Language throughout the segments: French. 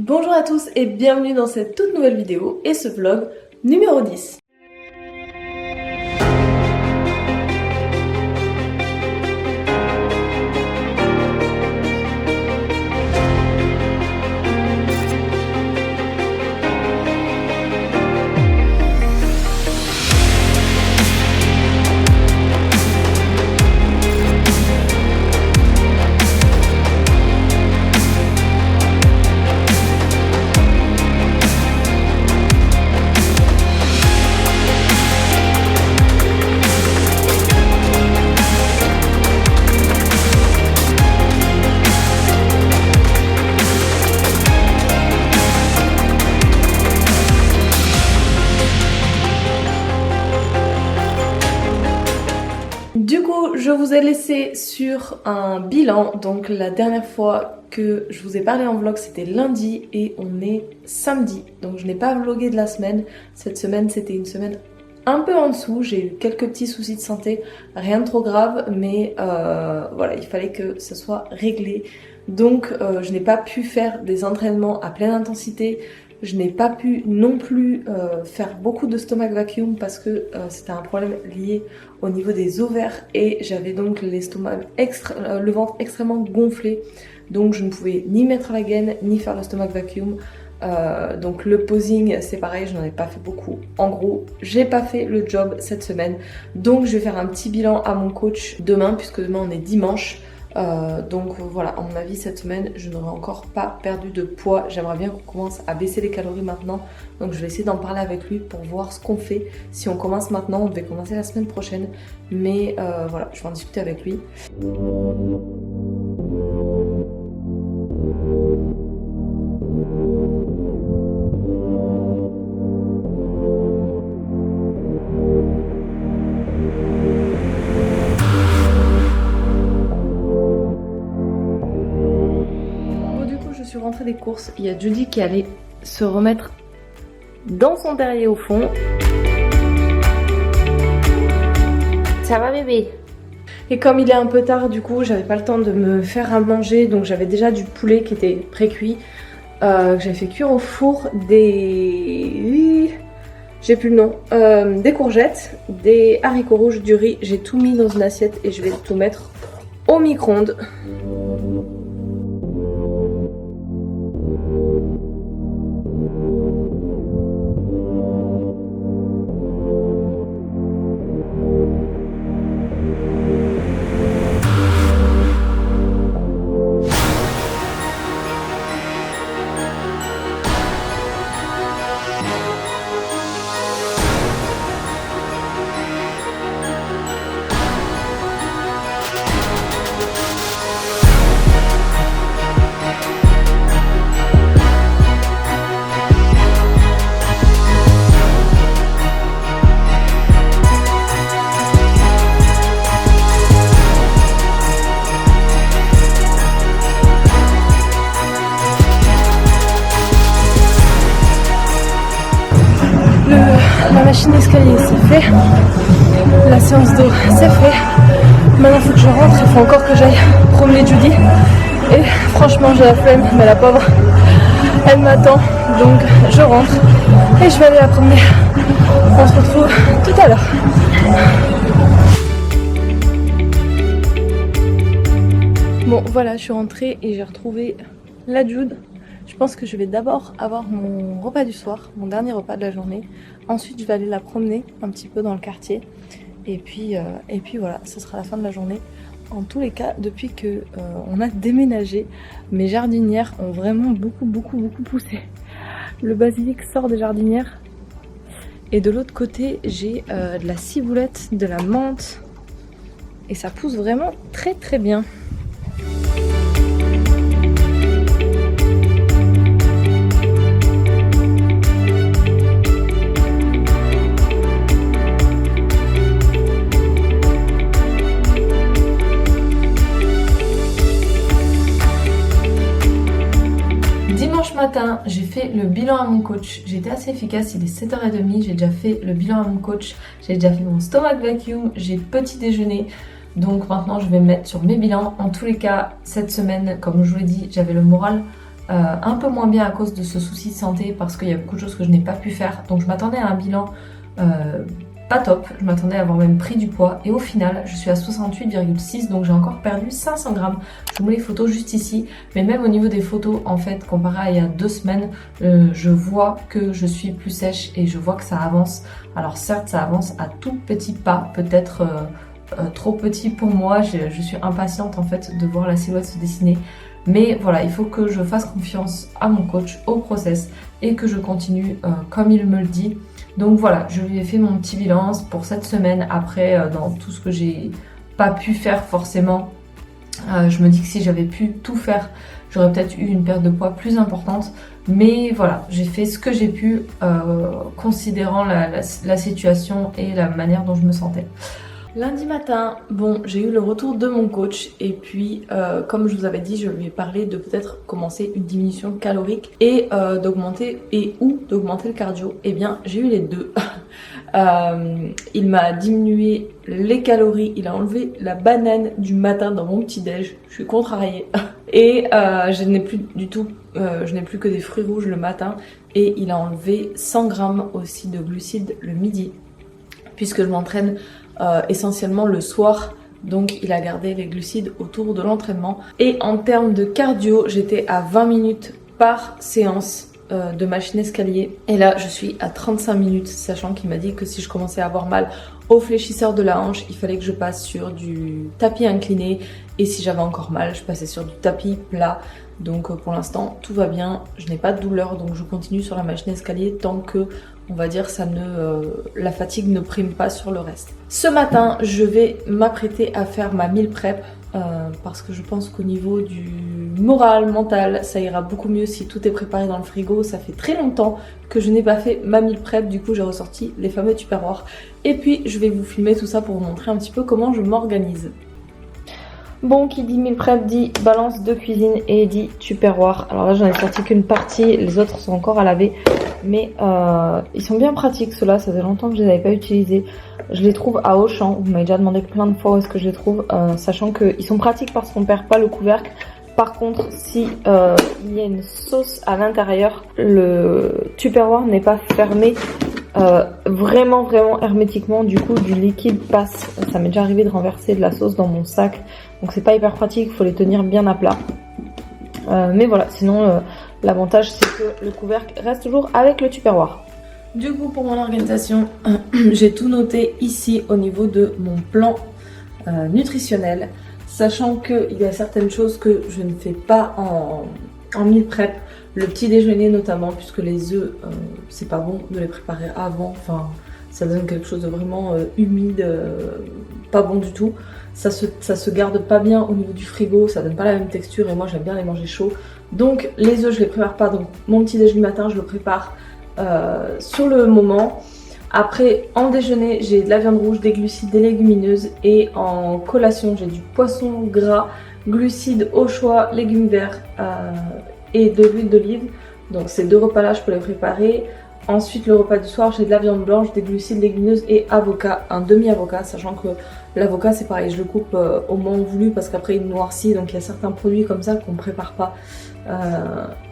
Bonjour à tous et bienvenue dans cette toute nouvelle vidéo et ce vlog numéro 10. Du coup, je vous ai laissé sur un bilan. Donc la dernière fois que je vous ai parlé en vlog, c'était lundi et on est samedi. Donc je n'ai pas vlogué de la semaine. Cette semaine, c'était une semaine un peu en dessous. J'ai eu quelques petits soucis de santé, rien de trop grave, mais voilà, il fallait que ça soit réglé. Donc je n'ai pas pu faire des entraînements à pleine intensité. Je n'ai pas pu non plus faire beaucoup de stomach vacuum parce que c'était un problème lié au niveau des ovaires et j'avais donc le ventre extrêmement gonflé. Donc je ne pouvais ni mettre la gaine ni faire le stomach vacuum. Donc le posing c'est pareil, je n'en ai pas fait beaucoup. En gros, j'ai pas fait le job cette semaine. Donc je vais faire un petit bilan à mon coach demain puisque demain on est dimanche. Donc voilà, à mon avis cette semaine je n'aurai encore pas perdu de poids. J'aimerais bien qu'on commence à baisser les calories maintenant. Donc je vais essayer d'en parler avec lui pour voir ce qu'on fait. Si on commence maintenant, on devait commencer la semaine prochaine. Mais voilà, je vais en discuter avec lui. Rentrée des courses, il y a Judy qui allait se remettre dans son terrier au fond. Ça va bébé? Et comme il est un peu tard, du coup j'avais pas le temps de me faire à manger, donc j'avais déjà du poulet qui était pré-cuit, que j'avais fait cuire au four, j'ai plus le nom, des courgettes, des haricots rouges, du riz. J'ai tout mis dans une assiette et je vais tout mettre au micro-ondes. La machine escalier c'est fait, la séance d'eau c'est fait, maintenant il faut que je rentre, il faut encore que j'aille promener Judy et franchement j'ai la flemme, mais la pauvre elle m'attend, donc je rentre et je vais aller la promener. On se retrouve tout à l'heure. Bon voilà, je suis rentrée et j'ai retrouvé la Jude. Je pense que je vais d'abord avoir mon repas du soir, mon dernier repas de la journée. Ensuite, je vais aller la promener un petit peu dans le quartier. Et puis voilà, ce sera la fin de la journée. En tous les cas, depuis que on a déménagé, mes jardinières ont vraiment beaucoup poussé. Le basilic sort des jardinières. Et de l'autre côté, j'ai de la ciboulette, de la menthe. Et ça pousse vraiment très bien. Matin, j'ai fait le bilan à mon coach, j'ai été assez efficace, il est 7h30, j'ai déjà fait le bilan à mon coach, j'ai déjà fait mon stomach vacuum, j'ai petit déjeuner, Donc maintenant je vais me mettre sur mes bilans. En tous les cas, cette semaine, comme je vous l'ai dit, j'avais le moral un peu moins bien à cause de ce souci de santé parce qu'il y a beaucoup de choses que je n'ai pas pu faire. Donc je m'attendais à un bilan pas top, je m'attendais à avoir même pris du poids et au final je suis à 68,6 donc j'ai encore perdu 500 grammes. Je vous mets les photos juste ici, mais même au niveau des photos en fait comparé à il y a 2 semaines, je vois que je suis plus sèche et je vois que ça avance. Alors certes ça avance à tout petits pas, peut-être trop petit pour moi, je suis impatiente en fait de voir la silhouette se dessiner. Mais voilà, il faut que je fasse confiance à mon coach, au process et que je continue comme il me le dit. Donc voilà, je lui ai fait mon petit bilan pour cette semaine. Après, dans tout ce que j'ai pas pu faire forcément, je me dis que si j'avais pu tout faire, j'aurais peut-être eu une perte de poids plus importante. Mais voilà, j'ai fait ce que j'ai pu considérant la situation et la manière dont je me sentais. Lundi matin, bon, j'ai eu le retour de mon coach et puis comme je vous avais dit, je lui ai parlé de peut-être commencer une diminution calorique et d'augmenter le cardio. Eh bien, j'ai eu les deux. Il m'a diminué les calories, il a enlevé la banane du matin dans mon petit-déj. Je suis contrariée. Et je n'ai plus du tout, je n'ai plus que des fruits rouges le matin et il a enlevé 100 grammes aussi de glucides le midi puisque je m'entraîne essentiellement le soir, donc il a gardé les glucides autour de l'entraînement. Et en termes de cardio, j'étais à 20 minutes par séance de machine escalier et là je suis à 35 minutes, sachant qu'il m'a dit que si je commençais à avoir mal au fléchisseur de la hanche, il fallait que je passe sur du tapis incliné et si j'avais encore mal, je passais sur du tapis plat. Donc pour l'instant tout va bien, je n'ai pas de douleur, donc je continue sur la machine escalier tant que, on va dire, la fatigue ne prime pas sur le reste. Ce matin, je vais m'apprêter à faire ma meal prep parce que je pense qu'au niveau du moral, mental, ça ira beaucoup mieux si tout est préparé dans le frigo. Ça fait très longtemps que je n'ai pas fait ma meal prep, du coup j'ai ressorti les fameux tupperwares. Et puis je vais vous filmer tout ça pour vous montrer un petit peu comment je m'organise. Bon, qui dit meal prep dit balance de cuisine et dit tupperware. Alors là j'en ai sorti qu'une partie, les autres sont encore à laver. Mais ils sont bien pratiques ceux-là, ça fait longtemps que je les avais pas utilisés. Je les trouve à Auchan, vous m'avez déjà demandé plein de fois où est-ce que je les trouve, sachant qu'ils sont pratiques parce qu'on perd pas le couvercle. Par contre, si il y a une sauce à l'intérieur, le tupperware n'est pas fermé vraiment hermétiquement, du coup du liquide passe. Ça m'est déjà arrivé de renverser de la sauce dans mon sac, donc c'est pas hyper pratique, il faut les tenir bien à plat. Mais voilà, sinon l'avantage c'est que le couvercle reste toujours avec le tupperware. Du coup pour mon organisation, j'ai tout noté ici au niveau de mon plan nutritionnel, sachant qu'il y a certaines choses que je ne fais pas en meal prep, le petit déjeuner notamment, puisque les œufs c'est pas bon de les préparer avant, enfin ça donne quelque chose de vraiment humide, pas bon du tout. Ça se garde pas bien au niveau du frigo, ça donne pas la même texture et moi j'aime bien les manger chauds. Donc les œufs je les prépare pas, donc mon petit déjeuner du matin je le prépare sur le moment. Après en déjeuner j'ai de la viande rouge, des glucides, des légumineuses et en collation j'ai du poisson gras, glucides au choix, légumes verts et de l'huile d'olive. Donc ces deux repas là je peux les préparer. Ensuite le repas du soir j'ai de la viande blanche, des glucides, légumineuses et avocat, un demi-avocat, sachant que l'avocat c'est pareil, je le coupe au moment voulu parce qu'après il noircit, donc il y a certains produits comme ça qu'on ne prépare pas.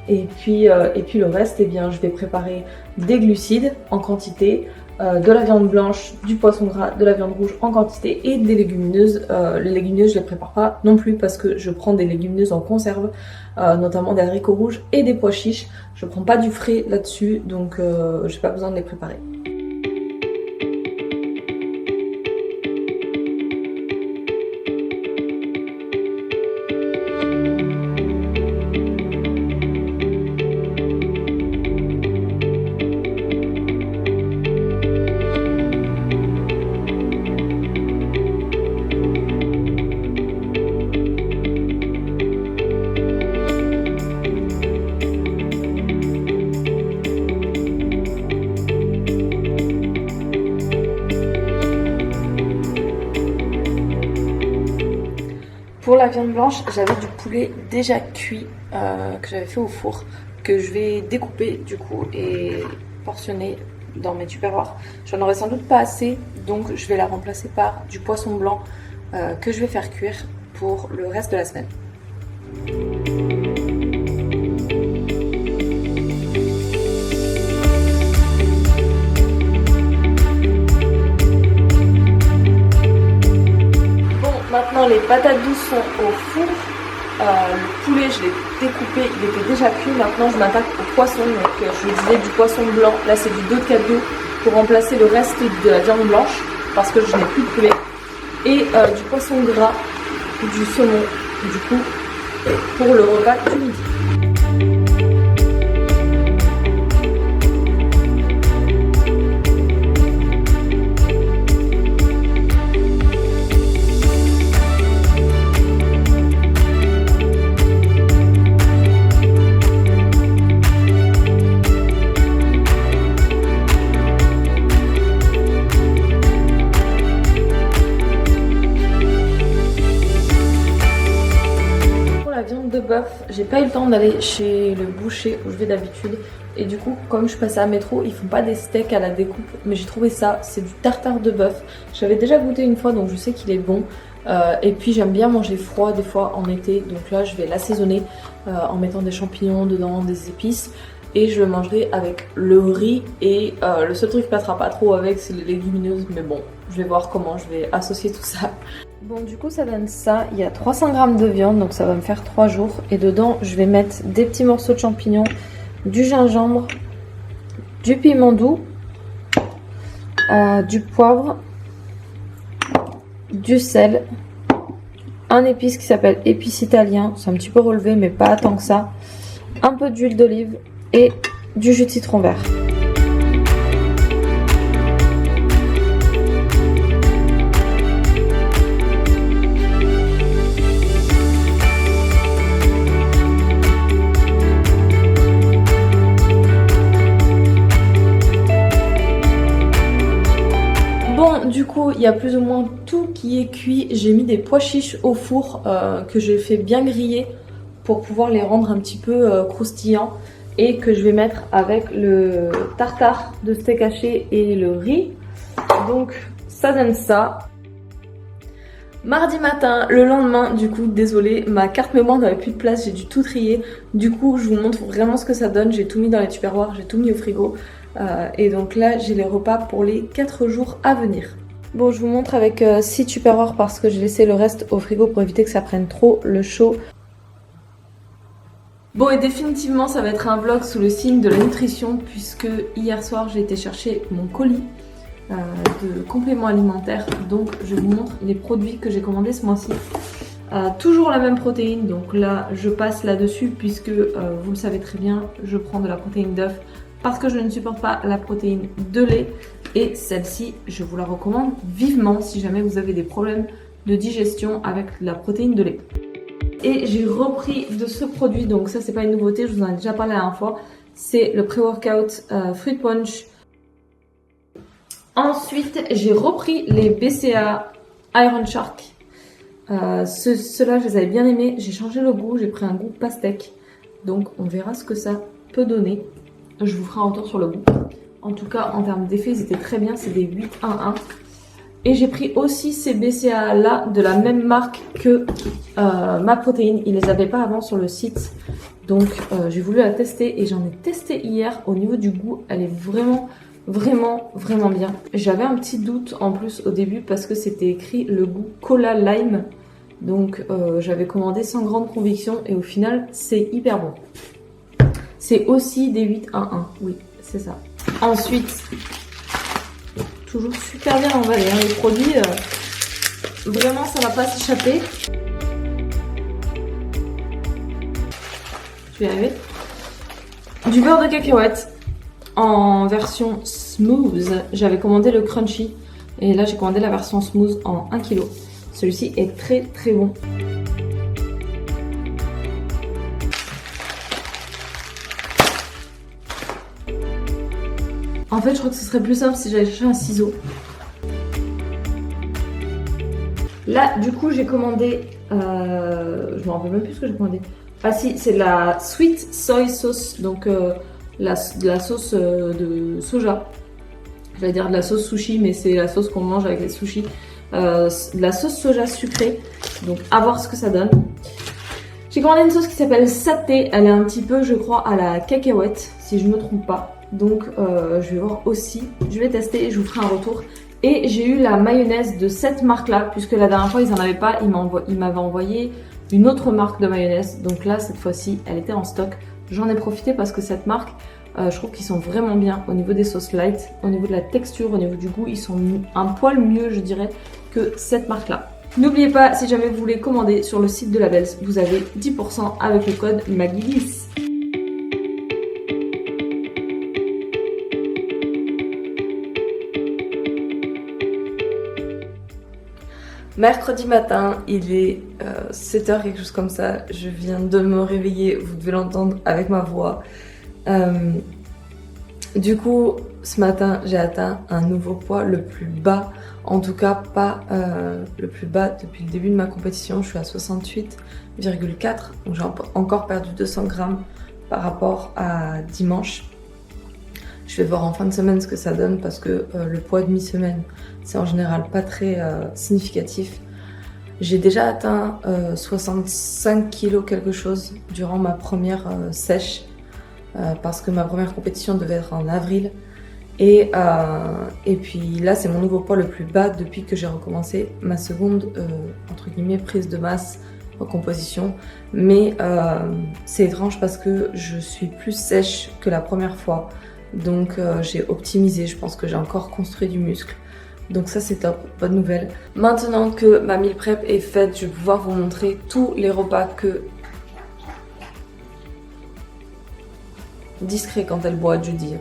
Et puis le reste, eh bien, je vais préparer des glucides en quantité, de la viande blanche, du poisson gras, de la viande rouge en quantité et des légumineuses. Les légumineuses je les prépare pas non plus parce que je prends des légumineuses en conserve, notamment des haricots rouges et des pois chiches. Je prends pas du frais là-dessus, donc j'ai pas besoin de les préparer. Pour la viande blanche, j'avais du poulet déjà cuit que j'avais fait au four, que je vais découper du coup et portionner dans mes tupperwares. J'en aurai sans doute pas assez, donc je vais la remplacer par du poisson blanc que je vais faire cuire pour le reste de la semaine. patates douces sont au four. Le poulet, je l'ai découpé, il était déjà cuit. Maintenant, je m'attaque au poisson. Donc, je disais du poisson blanc. Là, c'est du dos de cadeau pour remplacer le reste de la viande blanche parce que je n'ai plus de poulet. Et du poisson gras, du saumon, du coup, pour le repas du midi. De bœuf, j'ai pas eu le temps d'aller chez le boucher où je vais d'habitude et du coup comme je passais à métro ils font pas des steaks à la découpe mais j'ai trouvé ça, c'est du tartare de bœuf, j'avais déjà goûté une fois donc je sais qu'il est bon et puis j'aime bien manger froid des fois en été donc là je vais l'assaisonner en mettant des champignons dedans, des épices et je le mangerai avec le riz et le seul truc qui passera pas trop avec c'est les légumineuses mais bon je vais voir comment je vais associer tout ça. Bon du coup ça donne ça, il y a 300 g de viande donc ça va me faire 3 jours et dedans je vais mettre des petits morceaux de champignons, du gingembre, du piment doux, du poivre, du sel, un épice qui s'appelle épice italien, c'est un petit peu relevé mais pas tant que ça, un peu d'huile d'olive et du jus de citron vert. Du coup, il y a plus ou moins tout qui est cuit. J'ai mis des pois chiches au four que j'ai fait bien griller pour pouvoir les rendre un petit peu croustillants et que je vais mettre avec le tartare de steak haché et le riz. Donc ça donne ça. Mardi matin, le lendemain, du coup, désolée, ma carte mémoire n'avait plus de place, j'ai dû tout trier. Du coup, je vous montre vraiment ce que ça donne. J'ai tout mis dans les tupperwares, j'ai tout mis au frigo. Et donc là, j'ai les repas pour les 4 jours à venir. Bon, je vous montre avec 6 tupperwares parce que j'ai laissé le reste au frigo pour éviter que ça prenne trop le chaud. Bon, et définitivement, ça va être un vlog sous le signe de la nutrition puisque hier soir, j'ai été chercher mon colis de compléments alimentaires. Donc, je vous montre les produits que j'ai commandés ce mois-ci. Toujours la même protéine, donc là, je passe là-dessus puisque, vous le savez très bien, je prends de la protéine d'œuf parce que je ne supporte pas la protéine de lait. Et celle-ci, je vous la recommande vivement si jamais vous avez des problèmes de digestion avec la protéine de lait. Et j'ai repris de ce produit, donc ça c'est pas une nouveauté, je vous en ai déjà parlé la dernière fois. C'est le pré-workout Fruit Punch. Ensuite, j'ai repris les BCA Iron Shark. Ceux-là, je les avais bien aimés. J'ai changé le goût, j'ai pris un goût pastèque. Donc on verra ce que ça peut donner. Je vous ferai un retour sur le goût. En tout cas, en termes d'effet, ils étaient très bien. C'est des 8-1-1. Et j'ai pris aussi ces BCA là de la même marque que ma protéine. Ils les avaient pas avant sur le site. Donc j'ai voulu la tester et j'en ai testé hier. Au niveau du goût, elle est vraiment bien. J'avais un petit doute en plus au début parce que c'était écrit le goût cola lime. Donc j'avais commandé sans grande conviction et au final, c'est hyper bon. C'est aussi des 8-1-1. Oui, c'est ça. Ensuite, toujours super bien emballé, hein, les produits, vraiment ça va pas s'échapper. Je vais y arriver. Du beurre de cacahuète en version smooth. J'avais commandé le crunchy et là j'ai commandé la version smooth en 1 kg. Celui-ci est très bon. En fait, je crois que ce serait plus simple si j'allais chercher un ciseau. Là, du coup, j'ai commandé... je me rappelle même plus ce que j'ai commandé. Ah si, c'est de la sweet soy sauce, donc de la sauce de soja. J'allais dire de la sauce sushi, mais c'est la sauce qu'on mange avec les sushis. De la sauce soja sucrée, donc à voir ce que ça donne. J'ai commandé une sauce qui s'appelle saté, elle est un petit peu, je crois, à la cacahuète, si je ne me trompe pas. Donc je vais voir aussi, je vais tester et je vous ferai un retour. Et j'ai eu la mayonnaise de cette marque-là, puisque la dernière fois ils en avaient pas, ils m'avaient envoyé une autre marque de mayonnaise. Donc là, cette fois-ci, elle était en stock. J'en ai profité parce que cette marque, je trouve qu'ils sont vraiment bien au niveau des sauces light, au niveau de la texture, au niveau du goût. Ils sont un poil mieux, je dirais, que cette marque-là. N'oubliez pas, si jamais vous voulez commander sur le site de Labels, vous avez 10% avec le code MAGUI10. Mercredi matin, il est 7h, quelque chose comme ça. Je viens de me réveiller, vous devez l'entendre avec ma voix. Du coup, ce matin, j'ai atteint un nouveau poids, le plus bas. En tout cas, pas le plus bas depuis le début de ma compétition. Je suis à 68,4. Donc j'ai encore perdu 200 grammes par rapport à dimanche. Je vais voir en fin de semaine ce que ça donne parce que le poids de mi-semaine, c'est en général pas très significatif. J'ai déjà atteint 65 kilos quelque chose durant ma première sèche parce que ma première compétition devait être en avril. Et puis là, c'est mon nouveau poids le plus bas depuis que j'ai recommencé ma seconde, entre guillemets, prise de masse en composition. Mais c'est étrange parce que je suis plus sèche que la première fois. Donc j'ai optimisé, je pense que j'ai encore construit du muscle. Donc ça c'est top, bonne nouvelle. Maintenant que ma meal prep est faite, je vais pouvoir vous montrer tous les repas que... Discret quand elle boit, Judy.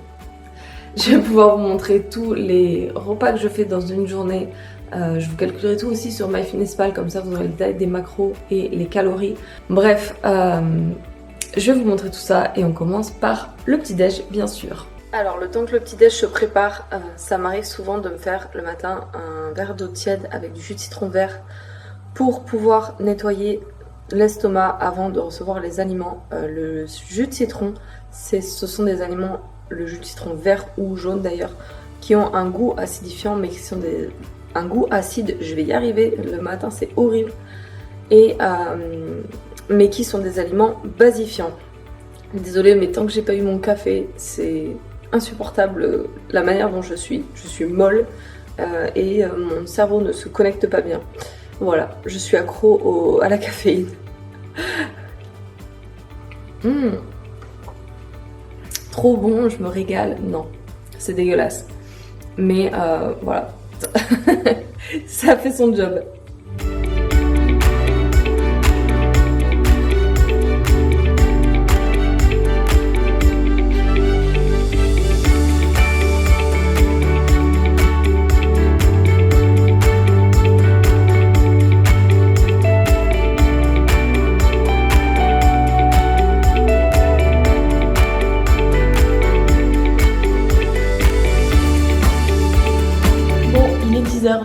Je vais pouvoir vous montrer tous les repas que je fais dans une journée. Je vous calculerai tout aussi sur MyFitnessPal, comme ça vous aurez le détail des macros et les calories. Bref, je vais vous montrer tout ça et on commence par le petit-déj bien sûr. Alors le temps que le petit-déj se prépare, ça m'arrive souvent de me faire le matin un verre d'eau tiède avec du jus de citron vert pour pouvoir nettoyer l'estomac avant de recevoir les aliments. Le jus de citron, ce sont des aliments, le jus de citron vert ou jaune d'ailleurs, qui ont un goût acidifiant mais qui sont un goût acide, je vais y arriver, le matin c'est horrible, mais qui sont des aliments basifiants. Désolée mais tant que j'ai pas eu mon café, c'est insupportable la manière dont je suis molle et mon cerveau ne se connecte pas bien. Voilà, je suis accro à la caféine. Trop bon, je me régale. Non, c'est dégueulasse. Mais voilà, ça fait son job.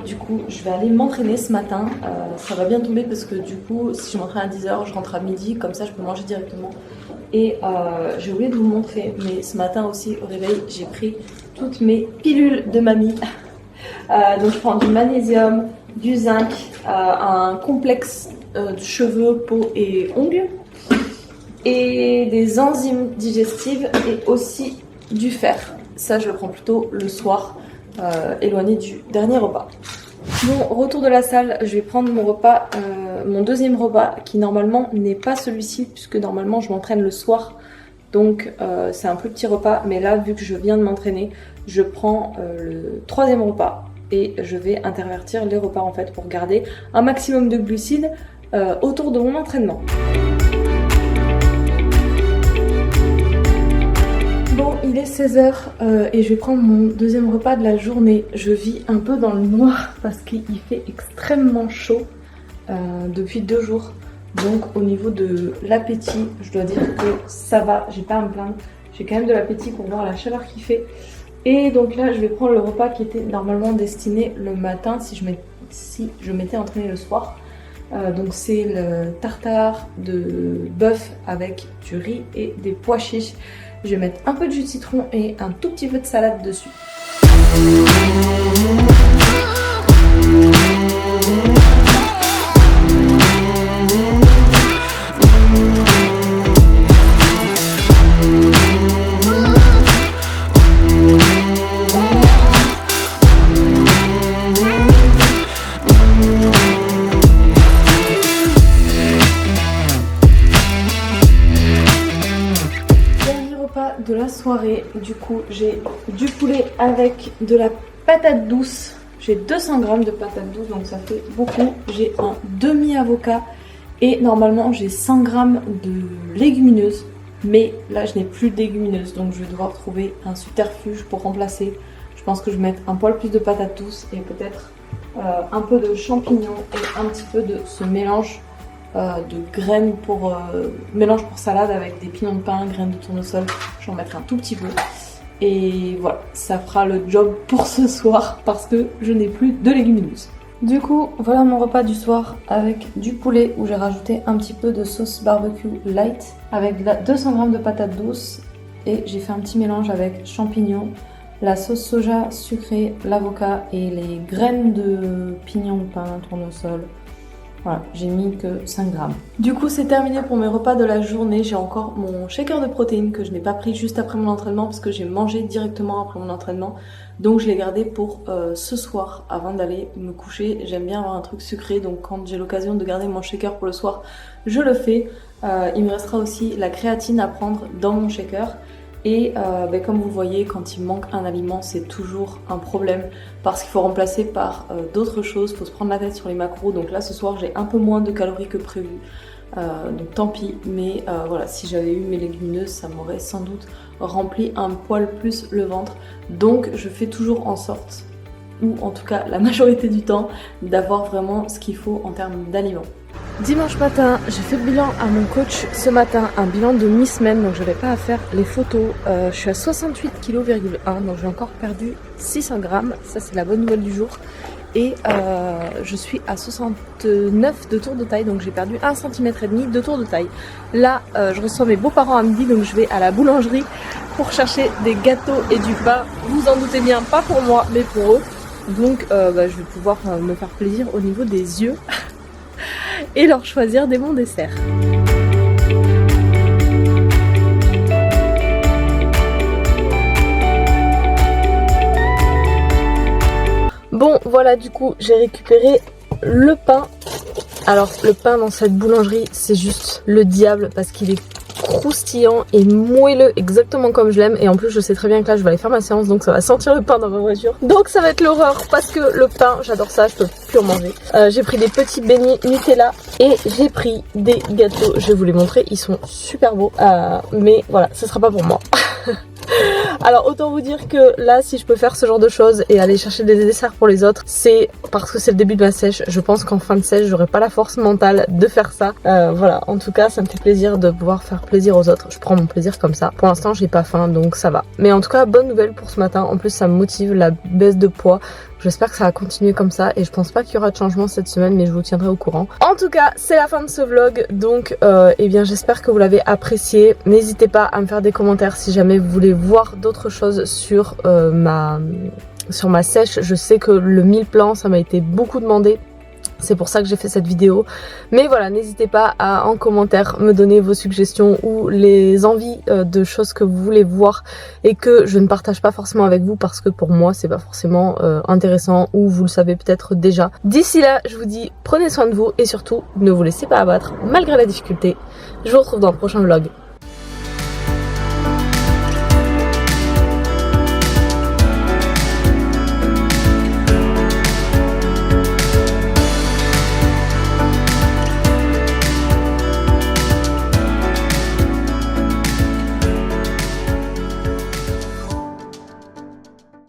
Du coup, je vais aller m'entraîner ce matin. Ça va bien tomber parce que du coup, si je m'entraîne à 10h, je rentre à midi. Comme ça, je peux manger directement. Et j'ai oublié de vous montrer, mais ce matin aussi, au réveil, j'ai pris toutes mes pilules de mamie. Donc, je prends du magnésium, du zinc, un complexe de cheveux, peau et ongles. Et des enzymes digestives et aussi du fer. Ça, je le prends plutôt le soir. Éloigné du dernier repas. Bon, retour de la salle, je vais prendre mon repas, mon deuxième repas qui normalement n'est pas celui-ci puisque normalement je m'entraîne le soir, donc c'est un plus petit repas, mais là vu que je viens de m'entraîner, je prends le troisième repas et je vais intervertir les repas en fait pour garder un maximum de glucides autour de mon entraînement. Bon, il est 16h et je vais prendre mon deuxième repas de la journée. Je vis un peu dans le noir parce qu'il fait extrêmement chaud depuis 2 jours. Donc au niveau de l'appétit, je dois dire que ça va, j'ai pas à me plaindre. J'ai quand même de l'appétit pour voir la chaleur qu'il fait. Et donc là, je vais prendre le repas qui était normalement destiné le matin si je m'étais entraînée le soir. Donc c'est le tartare de bœuf avec du riz et des pois chiches. Je vais mettre un peu de jus de citron et un tout petit peu de salade dessus. de la soirée. Du coup, j'ai du poulet avec de la patate douce. J'ai 200 g de patate douce, donc ça fait beaucoup. J'ai un demi-avocat et normalement j'ai 100 g de légumineuses. Mais là, je n'ai plus de légumineuses, donc je vais devoir trouver un subterfuge pour remplacer. Je pense que je vais mettre un poil plus de patate douce et peut-être un peu de champignons et un petit peu de ce mélange de graines pour mélange pour salade avec des pignons de pain, graines de tournesol. J'en mettrai un tout petit peu. Et voilà, ça fera le job pour ce soir parce que je n'ai plus de légumineuses. Du coup, voilà mon repas du soir avec du poulet où j'ai rajouté un petit peu de sauce barbecue light avec 200 g de patates douces et j'ai fait un petit mélange avec champignons, la sauce soja sucrée, l'avocat et les graines de pignon de pain, tournesol. Voilà, j'ai mis que 5 g. Du coup, c'est terminé pour mes repas de la journée. J'ai encore mon shaker de protéines que je n'ai pas pris juste après mon entraînement parce que j'ai mangé directement après mon entraînement. Donc je l'ai gardé pour ce soir avant d'aller me coucher. J'aime bien avoir un truc sucré, donc quand j'ai l'occasion de garder mon shaker pour le soir, je le fais. Il me restera aussi la créatine à prendre dans mon shaker. Et comme vous voyez, quand il manque un aliment, c'est toujours un problème parce qu'il faut remplacer par d'autres choses, il faut se prendre la tête sur les macros. Donc là, ce soir, j'ai un peu moins de calories que prévu, donc tant pis. Mais voilà, si j'avais eu mes légumineuses, ça m'aurait sans doute rempli un poil plus le ventre. Donc je fais toujours en sorte, ou en tout cas la majorité du temps, d'avoir vraiment ce qu'il faut en termes d'aliments. Dimanche matin, j'ai fait le bilan à mon coach ce matin, un bilan de mi-semaine, donc je n'avais pas à faire les photos. Je suis à 68,1 kg, donc j'ai encore perdu 600 g, ça c'est la bonne nouvelle du jour. Et je suis à 69 de tour de taille, donc j'ai perdu 1,5 cm de tour de taille. Là, je reçois mes beaux-parents à midi, donc je vais à la boulangerie pour chercher des gâteaux et du pain. Vous en doutez bien, pas pour moi, mais pour eux. Donc je vais pouvoir me faire plaisir au niveau des yeux. Et leur choisir des bons desserts. Bon voilà, du coup j'ai récupéré le pain. Alors le pain dans cette boulangerie c'est juste le diable parce qu'il est croustillant et moelleux exactement comme je l'aime, et en plus je sais très bien que là je vais aller faire ma séance, donc ça va sentir le pain dans ma voiture, donc ça va être l'horreur parce que le pain j'adore ça, je peux plus en manger. J'ai pris des petits beignets Nutella et j'ai pris des gâteaux, je vais vous les montrer, ils sont super beaux, mais voilà, ce sera pas pour moi. Alors autant vous dire que là si je peux faire ce genre de choses et aller chercher des desserts pour les autres, c'est parce que c'est le début de ma sèche. Je pense qu'en fin de sèche j'aurai pas la force mentale de faire ça. Voilà, en tout cas ça me fait plaisir de pouvoir faire plaisir aux autres. Je prends mon plaisir comme ça. Pour l'instant j'ai pas faim donc ça va. Mais en tout cas bonne nouvelle pour ce matin. En plus ça me motive, la baisse de poids. J'espère que ça va continuer comme ça et je pense pas qu'il y aura de changement cette semaine, mais je vous tiendrai au courant. En tout cas, c'est la fin de ce vlog, donc eh bien j'espère que vous l'avez apprécié. N'hésitez pas à me faire des commentaires si jamais vous voulez voir d'autres choses sur ma sèche. Je sais que le mille plans, ça m'a été beaucoup demandé. C'est pour ça que j'ai fait cette vidéo. Mais voilà, n'hésitez pas à en commentaire me donner vos suggestions ou les envies de choses que vous voulez voir et que je ne partage pas forcément avec vous parce que pour moi c'est pas forcément intéressant ou vous le savez peut-être déjà. D'ici là, je vous dis prenez soin de vous et surtout ne vous laissez pas abattre malgré la difficulté. Je vous retrouve dans le prochain vlog.